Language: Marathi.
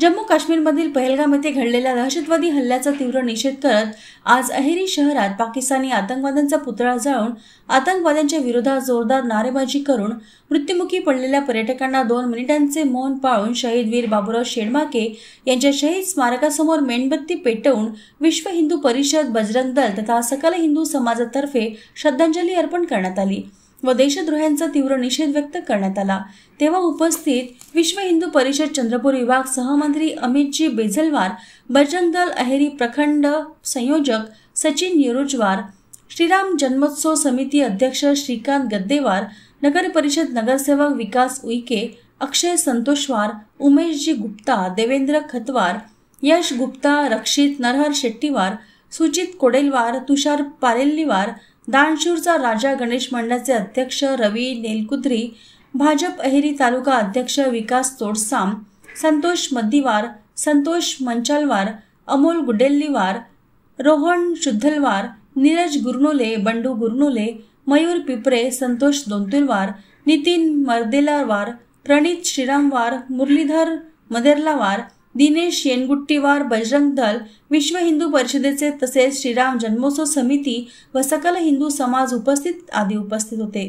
जम्मू काश्मीरमधील पहलगाम येथे घडलेल्या दहशतवादी हल्ल्याचा तीव्र निषेध करत आज अहेरी शहरात पाकिस्तानी आतंकवाद्यांचा पुतळा जाळून आतंकवाद्यांच्या विरोधात जोरदार नारेबाजी करून मृत्युमुखी पडलेल्या पर्यटकांना 2 मिनिटांचे मौन पाळून शहीद वीर बाबूराव शेडमाके यांच्या शहीद स्मारकासमोर मेणबत्ती पेटवून विश्व हिंदू परिषद, बजरंग दल तथा सकल हिंदू समाजातर्फे श्रद्धांजली अर्पण करण्यात आली व देशद्रोह्यांचा तीव्र निषेध व्यक्त करण्यात आला। तेव्हा उपस्थित विश्व हिंदू परिषद चंद्रपूर विभाग सहमंत्री अमितजी बेझलवार, बजरंग दल अहेरी प्रखंड संयोजक सचिन येरुजवार, श्रीराम जन्मोत्सव समिती अध्यक्ष श्रीकांत गद्देवार, नगर परिषद नगरसेवक विकास उईके, अक्षय संतोषवार, उमेशजी गुप्ता, देवेंद्र खतवार, यश गुप्ता, रक्षित नरहर शेट्टीवार, सुजित कोडेलवार, तुषार पारेल्लीवार, दानशूरचा राजा गणेश मंडळाचे अध्यक्ष रवी नेलकुद्री, भाजप अहेरी तालुका अध्यक्ष विकास तोडसाम, संतोष मद्दीवार, संतोष मंचालवार, अमोल गुडेल्लीवार, रोहन शुद्धलवार, नीरज गुरनुले, बंडू गुरनुले, मयूर पिपरे, संतोष दोंतुलवार, नितीन मर्देलावार, प्रणित श्रीरामवार, मुरलीधर मदेरलावार, दिनेश येनगुट्टीवार, बजरंग दल, विश्व हिंदू परिषदेचे तसेच श्रीराम जन्मोत्सव समिती व सकल हिंदू समाज उपस्थित होते।